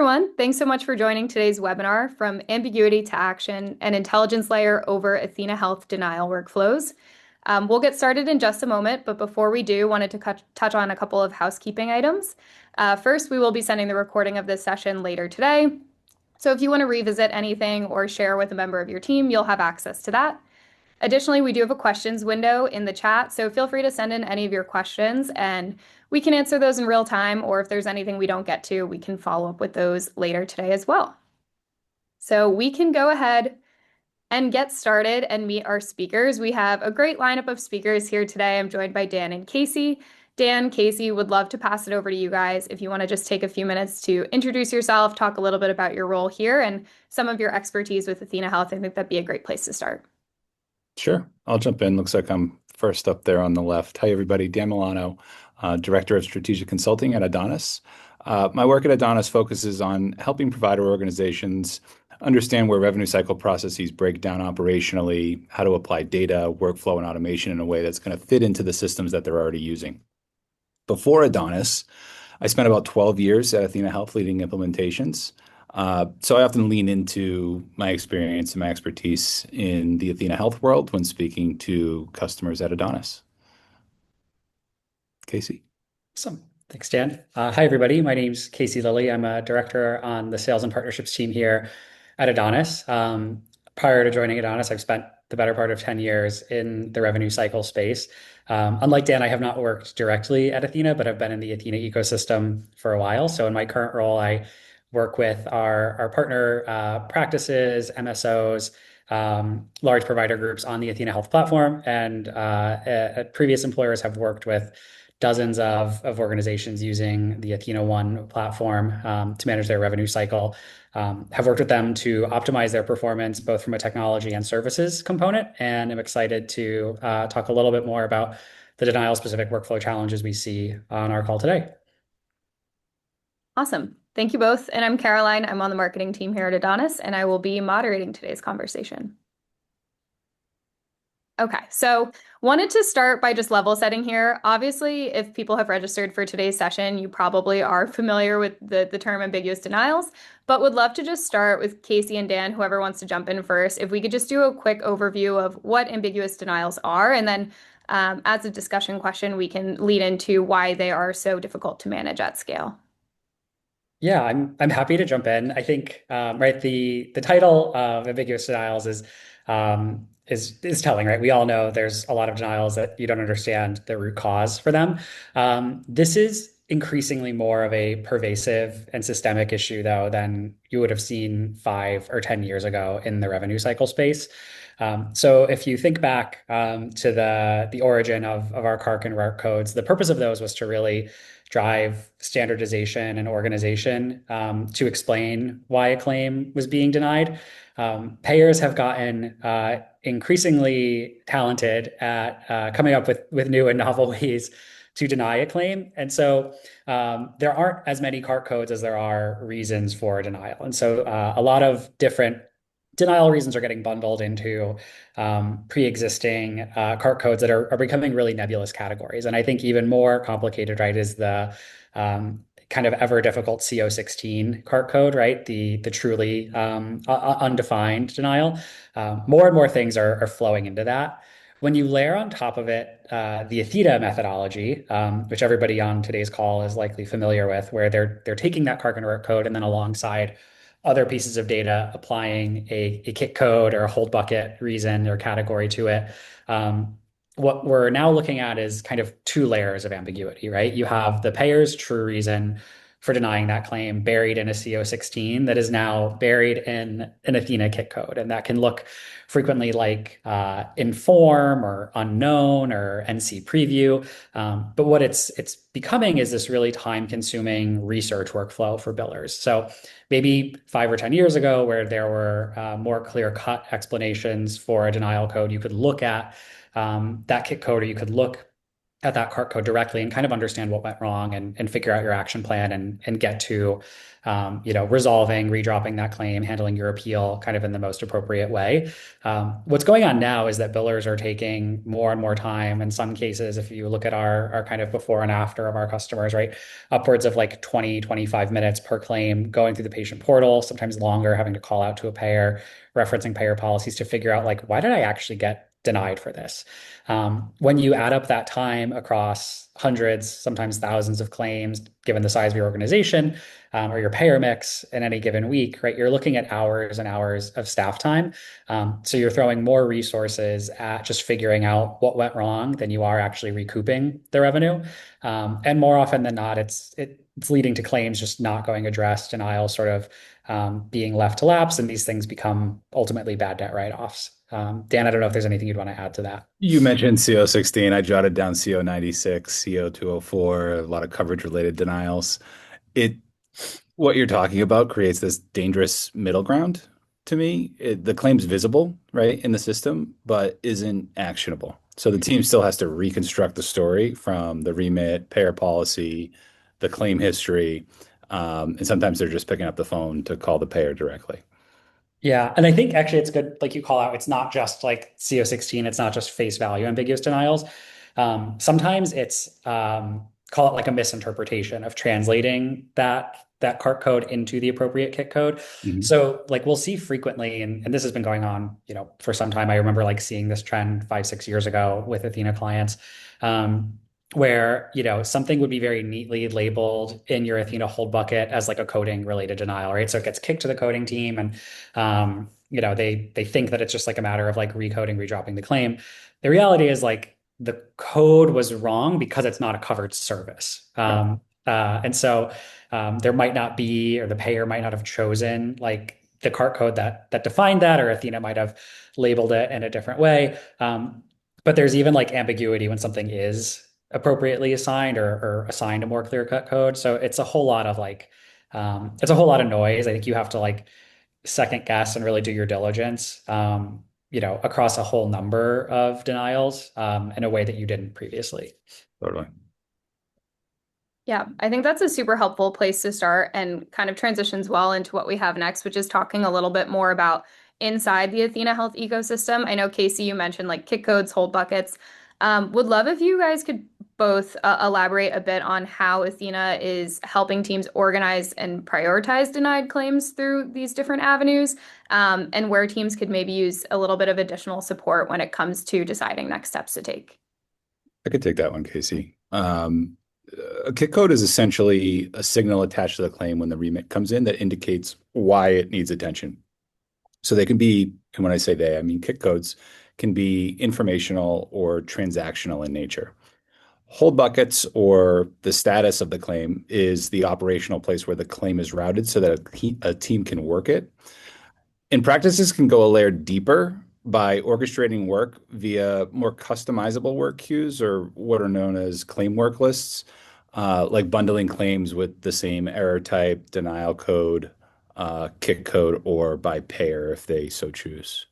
everyone. Thanks so much for joining today's webinar from Ambiguity to Action, an intelligence layer over athenahealth denial workflows. We'll get started in just a moment, but before we do, wanted to touch on a couple of housekeeping items. First, we will be sending the recording of this session later today. So if you want to revisit anything or share with a member of your team, you'll have access to that. Additionally, we do have a questions window in the chat, so feel free to send in any of your questions and we can answer those in real time, or if there's anything we don't get to, we can follow up with those later today as well. So we can go ahead and get started and meet our speakers. We have a great lineup of speakers here today. I'm joined by Dan and Casey. Dan, Casey, would love to pass it over to you guys if you want to just take a few minutes to introduce yourself, talk a little bit about your role here and some of your expertise with Athena Health. I think that'd be a great place to start. Sure. I'll jump in. Looks like I'm first up there on the left. Hi, everybody. Dan Milano, Director of Strategic Consulting at Adonis. My work at Adonis focuses on helping provider organizations understand where revenue cycle processes break down operationally, how to apply data, workflow, and automation in a way that's going to fit into the systems that they're already using. Before Adonis, I spent about 12 years at Athena Health leading implementations. So I often lean into my experience and my expertise in the Athena Health world when speaking to customers at Adonis. Casey. Awesome. Thanks, Dan. Hi, everybody. My name's Casey Lilly. I'm a director on the sales and partnerships team here at Adonis. Prior to joining Adonis, I've spent the better part of 10 years in the revenue cycle space. Unlike Dan, I have not worked directly at Athena, but I've been in the Athena ecosystem for a while. So in my current role, I work with our partner practices, MSOs, large provider groups on the Athena Health platform. And previous employers have worked with dozens of organizations using the Athena One platform to manage their revenue cycle. Have worked with them to optimize their performance, both from a technology and services component. And I'm excited to talk a little bit more about the denial-specific workflow challenges we see on our call today. Awesome. Thank you both. And I'm Caroline. I'm on the marketing team here at Adonis, and I will be moderating today's conversation. Okay, so wanted to start by just level setting here. Obviously, if people have registered for today's session, you probably are familiar with the term ambiguous denials, but would love to just start with Casey and Dan, whoever wants to jump in first. If we could just do a quick overview of what ambiguous denials are, and then as a discussion question, we can lead into why they are so difficult to manage at scale. Yeah, I'm happy to jump in. I think right, the title of ambiguous denials is telling, right? We all know there's a lot of denials that you don't understand the root cause for them. This is increasingly more of a pervasive and systemic issue, though, than you would have seen 5 or 10 years ago in the revenue cycle space. So if you think back to the origin of our CARC and RARC codes, the purpose of those was to really drive standardization and organization to explain why a claim was being denied. Payers have gotten increasingly talented at coming up with new and novel ways to deny a claim. And so there aren't as many CARC codes as there are reasons for denial. And so a lot of different denial reasons are getting bundled into pre-existing CARC codes that are becoming really nebulous categories. And I think even more complicated, right, is the kind of ever difficult CO16 CARC code, right? The truly undefined denial. More and more things are flowing into that. When you layer on top of it the athena methodology, which everybody on today's call is likely familiar with, where they're taking that CARC and RARC code and then alongside other pieces of data, applying a kit code or a hold bucket reason or category to it. What we're now looking at is kind of 2 layers of ambiguity, right? You have the payer's true reason for denying that claim buried in a CO16 that is now buried in an Athena kit code. And that can look frequently like inform or unknown or NC preview. But what it's becoming is this really time-consuming research workflow for billers. So maybe 5 or 10 years ago, where there were more clear-cut explanations for a denial code, you could look at that kit code, or you could look at that cart code directly and kind of understand what went wrong and figure out your action plan and get to resolving, redropping that claim, handling your appeal kind of in the most appropriate way. What's going on now is that billers are taking more and more time. In some cases, if you look at our kind of before and after of our customers, right, upwards of like 20, 25 minutes per claim going through the patient portal, sometimes longer, having to call out to a payer, referencing payer policies to figure out like, why did I actually get denied for this? When you add up that time across hundreds, sometimes thousands of claims, given the size of your organization or your payer mix in any given week, right, you're looking at hours and hours of staff time. So you're throwing more resources at just figuring out what went wrong than you are actually recouping the revenue. And more often than not, it's leading to claims just not going addressed, denial sort of being left to lapse, and these things become ultimately bad debt write-offs. Dan, I don't know if there's anything you'd want to add to that. You mentioned CO16. I jotted down CO96, CO204, a lot of coverage related denials. It What you're talking about creates this dangerous middle ground to me. The claim's visible, right, in the system, but isn't actionable. So the team still has to reconstruct the story from the remit, payer policy, the claim history, and sometimes they're just picking up the phone to call the payer directly. Yeah, and I think actually it's good, like you call out, it's not just like CO16, it's not just face value ambiguous denials. Sometimes it's call it like a misinterpretation of translating that cart code into the appropriate kit code. Mhm. So like we'll see frequently, and this has been going on, for some time. I remember like seeing this trend 5, 6 years ago with Athena clients. Where something would be very neatly labeled in your Athena hold bucket as like a coding related denial, right? So it gets kicked to the coding team, and they think that it's just like a matter of like recoding, redropping the claim. The reality is like the code was wrong because it's not a covered service. Right. And so there might not be, or the payer might not have chosen like the cart code that defined that, or Athena might have labeled it in a different way. But there's even like ambiguity when something is appropriately assigned or assigned a more clear-cut code. So it's a whole lot of like it's a whole lot of noise. I think you have to like second guess and really do your diligence, across a whole number of denials in a way that you didn't previously. Totally. Yeah, I think that's a super helpful place to start and kind of transitions well into what we have next, which is talking a little bit more about inside the Athena Health ecosystem. I know, Casey, you mentioned like kick codes, hold buckets. Would love if you guys could both elaborate a bit on how Athena is helping teams organize and prioritize denied claims through these different avenues, and where teams could maybe use a little bit of additional support when it comes to deciding next steps to take. I could take that one, Casey. A kick code is essentially a signal attached to the claim when the remit comes in that indicates why it needs attention. So they can be, and when I say they, I mean kick codes can be informational or transactional in nature. Hold buckets, or the status of the claim, is the operational place where the claim is routed so that a team can work it. And practices can go a layer deeper by orchestrating work via more customizable work queues, or what are known as claim work lists, like bundling claims with the same error type, denial code, kick code, or by payer if they so choose.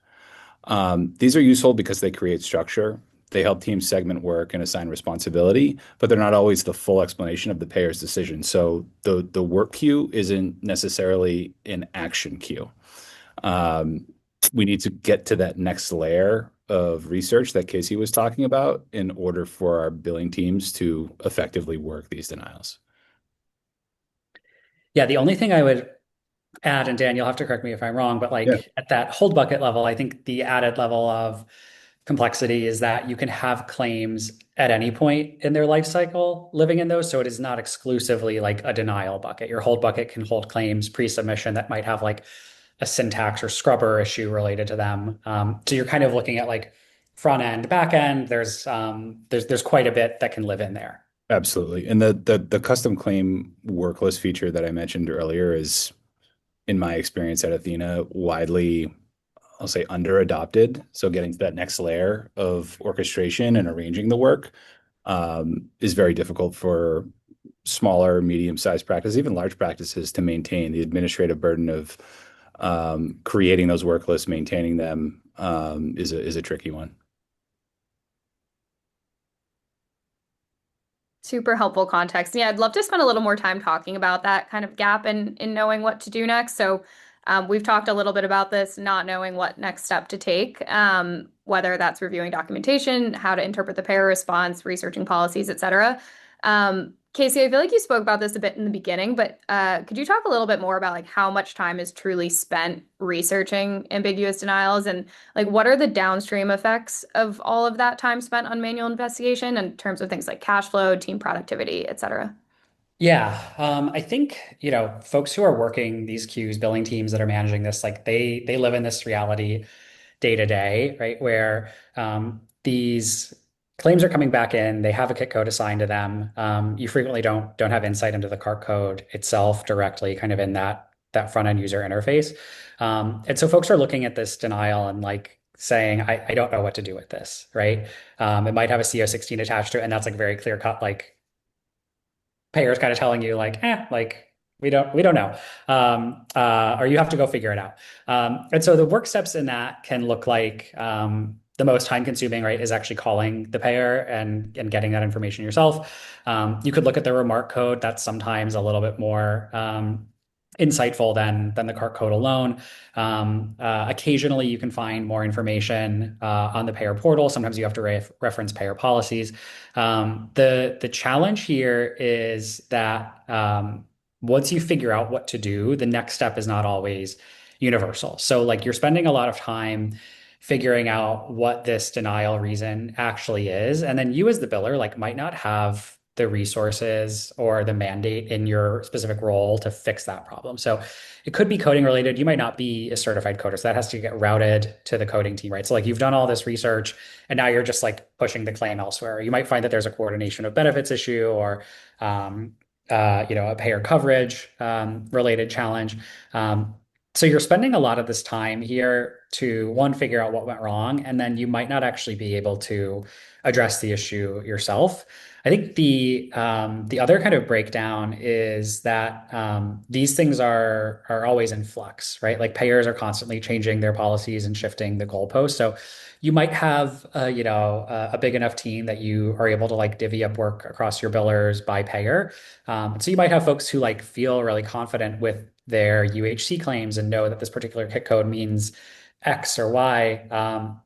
These are useful because they create structure. They help teams segment work and assign responsibility, but they're not always the full explanation of the payer's decision. So the work queue isn't necessarily an action queue. Um, we need to get to that next layer of research that Casey was talking about in order for our billing teams to effectively work these denials. Yeah, the only thing I would add, and Dan, you'll have to correct me if I'm wrong, but Yeah, like at that hold bucket level, I think the added level of complexity is that you can have claims at any point in their life cycle living in those. So it is not exclusively like a denial bucket. Your hold bucket can hold claims pre-submission that might have like a syntax or scrubber issue related to them. So you're kind of looking at like front end, back end. There's quite a bit that can live in there. absolutely. And the custom claim worklist feature that I mentioned earlier is, in my experience at Athena, widely, I'll say, under adopted. So getting to that next layer of orchestration and arranging the work is very difficult for smaller, medium-sized practices, even large practices, to maintain. The administrative burden of creating those work lists, maintaining them, is a tricky one. Super helpful context. Yeah, I'd love to spend a little more time talking about that kind of gap in knowing what to do next. So, we've talked a little bit about this, not knowing what next step to take, whether that's reviewing documentation, how to interpret the payer response, researching policies, et cetera. Casey, I feel like you spoke about this a bit in the beginning, but could you talk a little bit more about like how much time is truly spent researching ambiguous denials and like what are the downstream effects of all of that time spent on manual investigation in terms of things like cash flow, team productivity, et cetera? Yeah, I think, folks who are working these queues, billing teams that are managing this, like they live in this reality day to day, right? Where these claims are coming back in, they have a kit code assigned to them. You frequently don't have insight into the cart code itself directly, kind of in that front end user interface. And so folks are looking at this denial and like saying, I don't know what to do with this, right? It might have a CO16 attached to it, and that's like very clear cut, like payers kind of telling you like, like we don't know, or you have to go figure it out. And so the work steps in that can look like the most time consuming, right, is actually calling the payer and getting that information yourself. You could look at the remark code. That's sometimes a little bit more insightful than the cart code alone. Occasionally, you can find more information on the payer portal. Sometimes you have to reference payer policies. The challenge here is that once you figure out what to do, the next step is not always universal. So, like, you're spending a lot of time figuring out what this denial reason actually is, and then you as the biller, like, might not have the resources or the mandate in your specific role to fix that problem. So it could be coding related. You might not be a certified coder. So that has to get routed to the coding team, right? So like you've done all this research and now you're just like pushing the claim elsewhere. You might find that there's a coordination of benefits issue or a payer coverage related challenge. So you're spending a lot of this time here to one, figure out what went wrong, and then you might not actually be able to address the issue yourself. I think the other kind of breakdown is that these things are always in flux, right? Like payers are constantly changing their policies and shifting the goalposts. So you might have a big enough team that you are able to like divvy up work across your billers by payer. So you might have folks who like feel really confident with their UHC claims and know that this particular kit code means X or Y.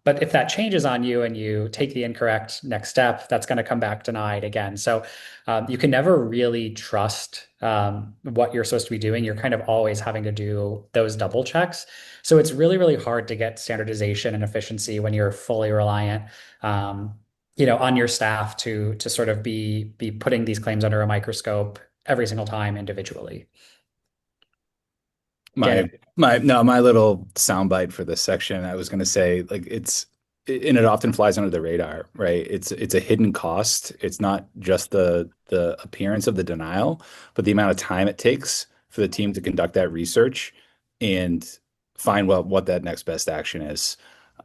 But if that changes on you and you take the incorrect next step, that's going to come back denied again. So you can never really trust what you're supposed to be doing. You're kind of always having to do those double checks. So it's really, really hard to get standardization and efficiency when you're fully reliant, on your staff to sort of be putting these claims under a microscope every single time individually. My Dan, my little soundbite for this section, I was going to say, like and it often flies under the radar, right? It's a hidden cost. It's not just the appearance of the denial, but the amount of time it takes for the team to conduct that research and find what that next best action is,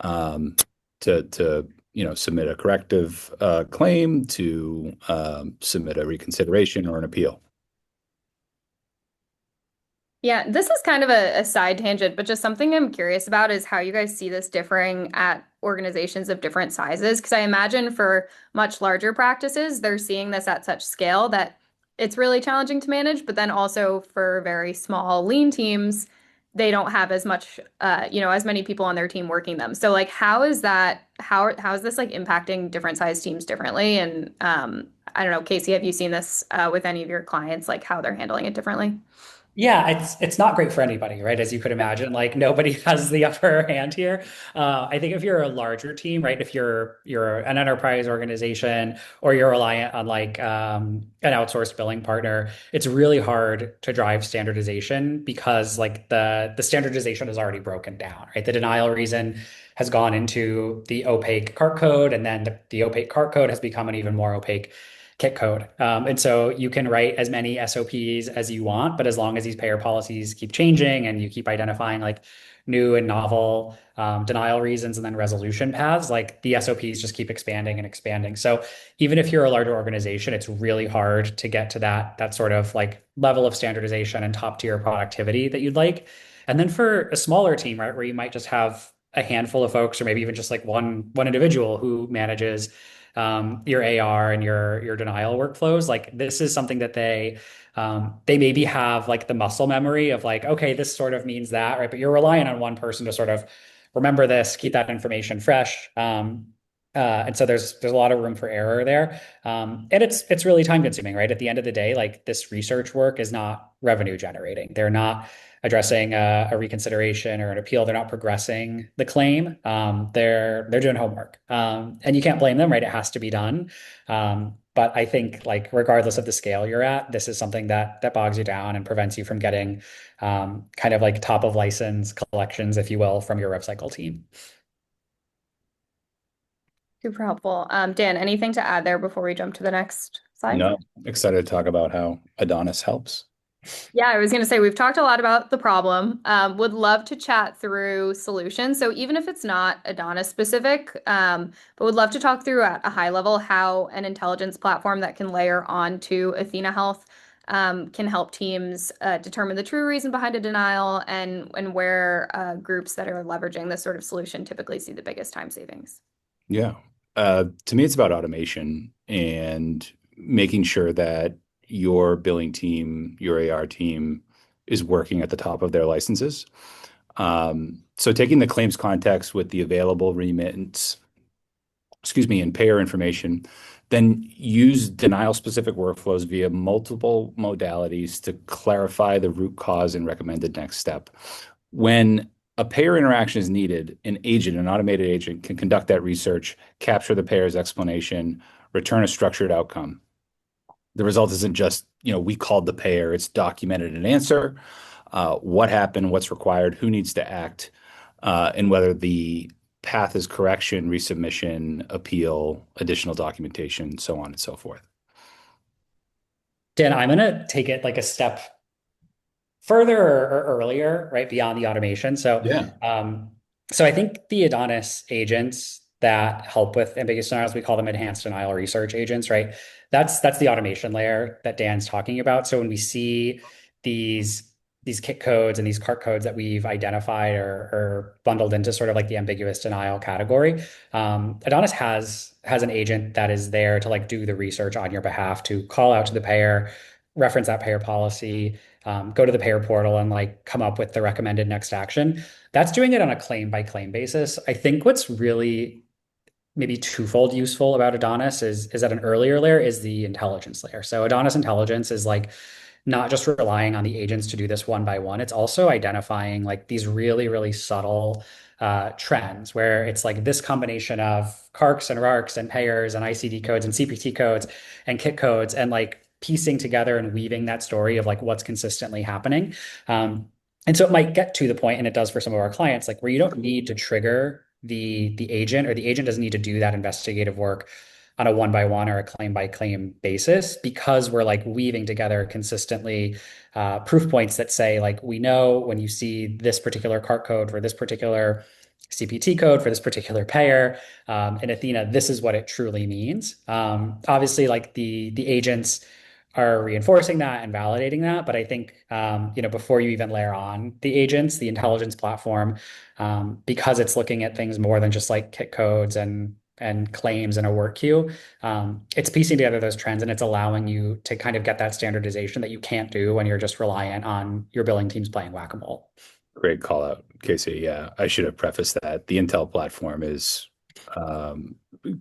to submit a corrective claim, to submit a reconsideration or an appeal. Yeah, this is kind of a side tangent, but just something I'm curious about is how you guys see this differing at organizations of different sizes. Because I imagine for much larger practices, they're seeing this at such scale that it's really challenging to manage. But then also for very small, lean teams, they don't have as much, as many people on their team working them. So like, how is that? How is this like impacting different size teams differently? And I don't know, Casey, have you seen this with any of your clients, like how they're handling it differently? yeah, it's not great for anybody, right? As you could imagine, like nobody has the upper hand here. I think if you're a larger team, right, if you're an enterprise organization or you're reliant on like an outsourced billing partner, it's really hard to drive standardization because like the standardization is already broken down, right? The denial reason has gone into the opaque cart code, and then the opaque cart code has become an even more opaque kit code. And so you can write as many SOPs as you want, but as long as these payer policies keep changing and you keep identifying like new and novel denial reasons and then resolution paths, like the SOPs just keep expanding and expanding. So even if you're a larger organization, it's really hard to get to that sort of like level of standardization and top tier productivity that you'd like. And then for a smaller team, right, where you might just have a handful of folks or maybe even just like one individual who manages your AR and your denial workflows. Like this is something that they maybe have like the muscle memory of like, okay, this sort of means that, right? But you're relying on one person to sort of remember this, keep that information fresh. And so there's a lot of room for error there. And it's really time consuming, right? At the end of the day, like this research work is not revenue generating. They're not addressing a reconsideration or an appeal. They're not progressing the claim. They're doing homework, and you can't blame them, right? It has to be done. But I think, like, regardless of the scale you're at, this is something that bogs you down and prevents you from getting kind of like top of license collections, if you will, from your rev cycle team. Super helpful. Dan, anything to add there before we jump to the next slide? No, excited to talk about how Adonis helps. Yeah, I was going to say we've talked a lot about the problem. Would love to chat through solutions. So even if it's not Adonis specific, but would love to talk through at a high level how an intelligence platform that can layer onto Athena Health can help teams determine the true reason behind a denial and where groups that are leveraging this sort of solution typically see the biggest time savings. Yeah. To me, it's about automation and making sure that your billing team, your AR team is working at the top of their licenses. So taking the claims context with the available remittance, and payer information, then use denial-specific workflows via multiple modalities to clarify the root cause and recommended next step. When a payer interaction is needed, an automated agent can conduct that research, capture the payer's explanation, return a structured outcome. The result isn't just, we called the payer, it's documented an answer, what happened, what's required, who needs to act, and whether the path is correction, resubmission, appeal, additional documentation, so on and so forth. Dan, I'm going to take it like a step further or earlier, right, beyond the automation. So, Yeah. so I think the Adonis agents that help with ambiguous denials, we call them enhanced denial research agents, right? That's the automation layer that Dan's talking about. So when we see these kit codes and these CART codes that we've identified or bundled into sort of like the ambiguous denial category, Adonis has an agent that is there to like do the research on your behalf, to call out to the payer, reference that payer policy, go to the payer portal and like come up with the recommended next action. That's doing it on a claim by claim basis. I think what's really maybe twofold useful about Adonis is at an earlier layer is the intelligence layer. So Adonis intelligence is like not just relying on the agents to do this one by one. It's also identifying like these really, really subtle trends where it's like this combination of CARCs and RARCs and payers and ICD codes and CPT codes and kit codes and like piecing together and weaving that story of like what's consistently happening. And so it might get to the point, and it does for some of our clients, like where you don't need to trigger the agent, or the agent doesn't need to do that investigative work on a one by one or a claim by claim basis, because we're like weaving together consistently proof points that say like, we know when you see this particular CART code for this particular CPT code for this particular payer in Athena, this is what it truly means. Obviously, like the agents are reinforcing that and validating that. But I think, before you even layer on the agents, the intelligence platform, because it's looking at things more than just like kit codes and claims in a work queue, it's piecing together those trends and it's allowing you to kind of get that standardization that you can't do when you're just reliant on your billing teams playing whack-a-mole. Great call out, Casey. Yeah, I should have prefaced that. The Intel platform is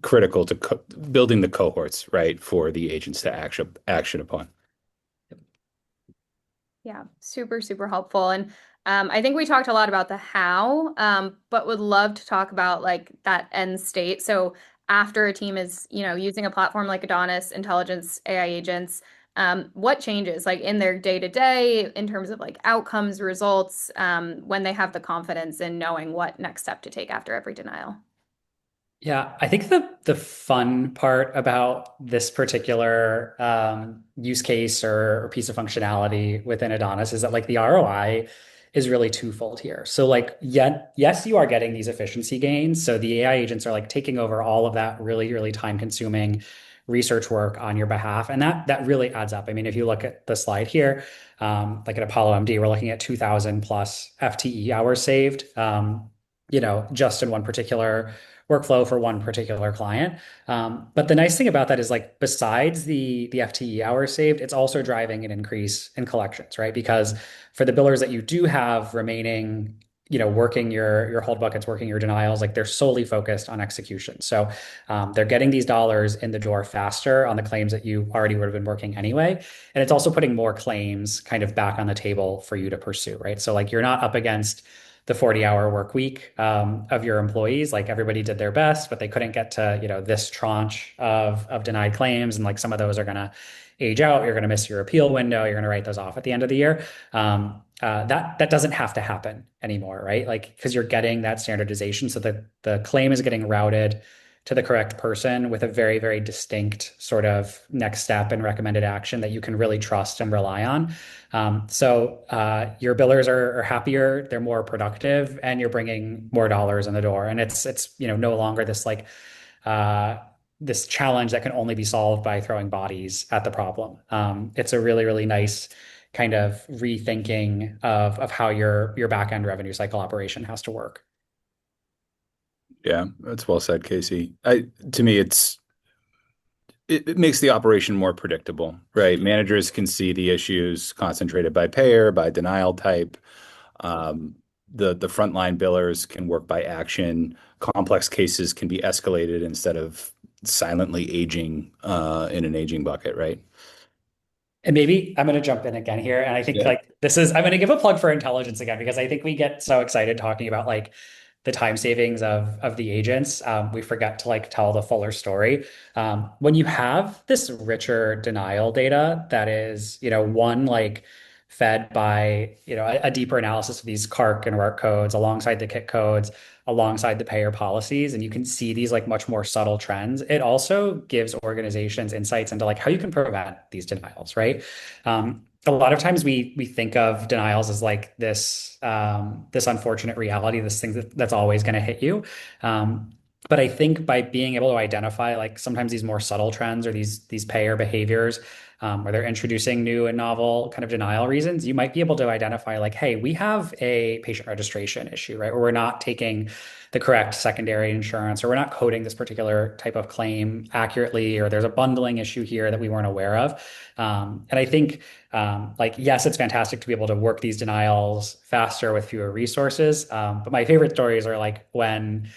critical to building the cohorts, right, for the agents to action upon. Yeah, super, super helpful. And I think we talked a lot about the how, but would love to talk about like that end state. So after a team is, using a platform like Adonis, intelligence, AI agents, what changes like in their day to day in terms of like outcomes, results, when they have the confidence in knowing what next step to take after every denial? Yeah, I think the fun part about this particular use case or piece of functionality within Adonis is that like the ROI is really twofold here. So like, yes, you are getting these efficiency gains. So the AI agents are like taking over all of that really, really time consuming research work on your behalf. And that really adds up. I mean, if you look at the slide here, like at Apollo MD, we're looking at 2,000 plus FTE hours saved. just in one particular workflow for one particular client. But the nice thing about that is like besides the FTE hours saved, it's also driving an increase in collections, right? Because for the billers that you do have remaining, working your hold buckets, working your denials, like they're solely focused on execution. So they're getting these dollars in the door faster on the claims that you already would have been working anyway. And it's also putting more claims kind of back on the table for you to pursue, right? So like you're not up against the 40-hour work week of your employees. Like everybody did their best, but they couldn't get to, this tranche of denied claims. And like some of those are going to age out. You're going to miss your appeal window. You're going to write those off at the end of the year. That doesn't have to happen anymore, right? Like because you're getting that standardization, so the claim is getting routed to the correct person with a very, very distinct sort of next step and recommended action that you can really trust and rely on. So your billers are happier, they're more productive, and you're bringing more dollars in the door. And it's no longer this like uh, this challenge that can only be solved by throwing bodies at the problem. It's a really, really nice kind of rethinking of how your back end revenue cycle operation has to work. Yeah, that's well said, Casey. To me, it makes the operation more predictable, right? Managers can see the issues concentrated by payer, by denial type. Um, the frontline billers can work by action. Complex cases can be escalated instead of silently aging in an aging bucket, right? And maybe I'm going to jump in again here. And I think Yeah. like I'm going to give a plug for intelligence again, because I think we get so excited talking about like the time savings of the agents. We forget to like tell the fuller story. When you have this richer denial data that is, one like fed by, a deeper analysis of these CARC and WARC codes alongside the KIT codes, alongside the payer policies, and you can see these like much more subtle trends. It also gives organizations insights into like how you can prevent these denials, right? A lot of times we think of denials as like this unfortunate reality, this thing that's always going to hit you. But I think by being able to identify like sometimes these more subtle trends or these payer behaviors, where they're introducing new and novel kind of denial reasons, you might be able to identify like, hey, we have a patient registration issue, right? Or we're not taking the correct secondary insurance, or we're not coding this particular type of claim accurately, or there's a bundling issue here that we weren't aware of. And I think, like, yes, it's fantastic to be able to work these denials faster with fewer resources. But my favorite stories are like when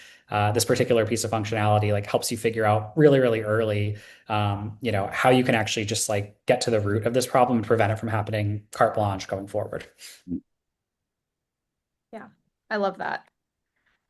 this particular piece of functionality like helps you figure out really, really early, how you can actually just like get to the root of this problem and prevent it from happening carte blanche going forward. Yeah, I love that.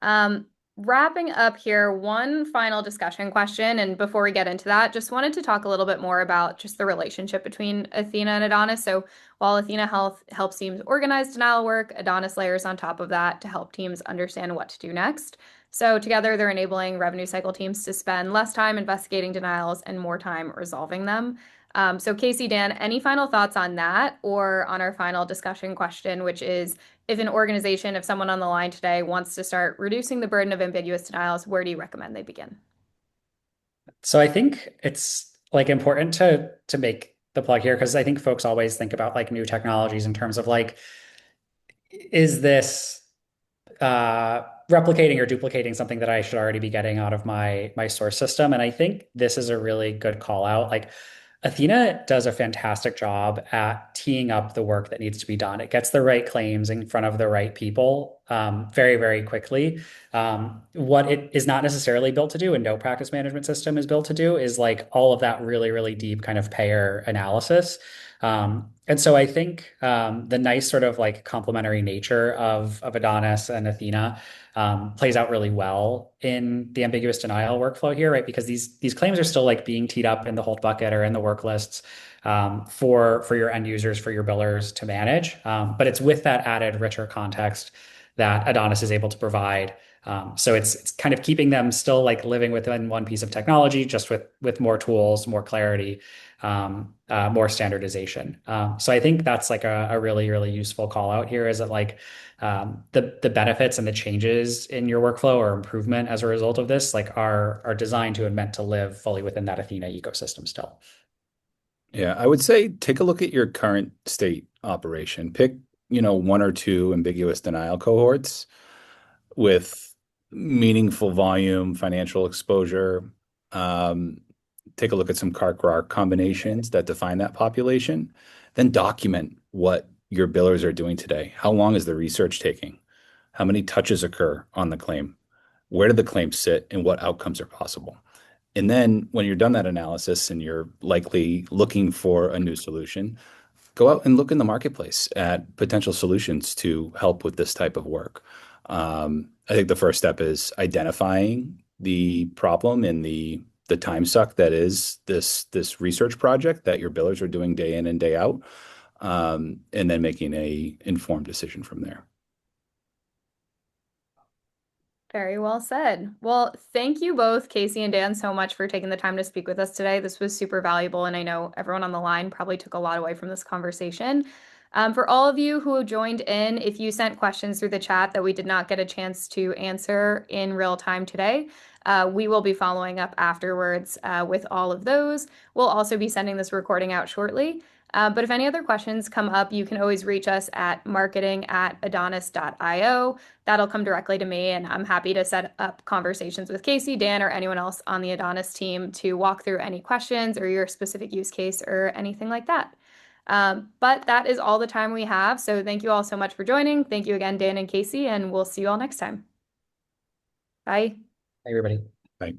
Um, Wrapping up here, one final discussion question. And before we get into that, just wanted to talk a little bit more about just the relationship between Athena and Adonis. So while Athena Health helps teams organize denial work, Adonis layers on top of that to help teams understand what to do next. So together, they're enabling revenue cycle teams to spend less time investigating denials and more time resolving them. So Casey, Dan, any final thoughts on that or on our final discussion question, which is if an organization, if someone on the line today wants to start reducing the burden of ambiguous denials, where do you recommend they begin? So I think it's like important to make the plug here, because I think folks always think about like new technologies in terms of like, is this replicating or duplicating something that I should already be getting out of my source system? And I think this is a really good call out. Like Athena does a fantastic job at teeing up the work that needs to be done. It gets the right claims in front of the right people very, very quickly. What it is not necessarily built to do, and no practice management system is built to do, is like all of that really, really deep kind of payer analysis. And so I think the nice sort of like complementary nature of Adonis and Athena plays out really well in the ambiguous denial workflow here, right? Because these claims are still like being teed up in the hold bucket or in the work lists for your end users, for your billers to manage. But it's with that added richer context that Adonis is able to provide. So it's kind of keeping them still like living within one piece of technology, just with more tools, more clarity, more standardization. So I think that's like a really, really useful call out here, is that like the benefits and the changes in your workflow or improvement as a result of this like are designed to and meant to live fully within that Athena ecosystem still. Yeah, I would say take a look at your current state operation. Pick, one or two ambiguous denial cohorts with meaningful volume, financial exposure. Take a look at some CARC combinations that define that population. Then document what your billers are doing today. How long is the research taking? How many touches occur on the claim? Where do the claims sit and what outcomes are possible? And then when you're done that analysis and you're likely looking for a new solution, go out and look in the marketplace at potential solutions to help with this type of work. I think the first step is identifying the problem and the time suck that is this research project that your billers are doing day in and day out, and then making a informed decision from there. Very well said. Well, thank you both, Casey and Dan, so much for taking the time to speak with us today. This was super valuable, and I know everyone on the line probably took a lot away from this conversation. For all of you who joined in, if you sent questions through the chat that we did not get a chance to answer in real time today, we will be following up afterwards with all of those. We'll also be sending this recording out shortly. But if any other questions come up, you can always reach us at marketing@adonis.io. That'll come directly to me, and I'm happy to set up conversations with Casey, Dan, or anyone else on the Adonis team to walk through any questions or your specific use case or anything like that. But that is all the time we have. So thank you all so much for joining. Thank you again, Dan and Casey, and we'll see you all next time. Bye. Everybody. Bye.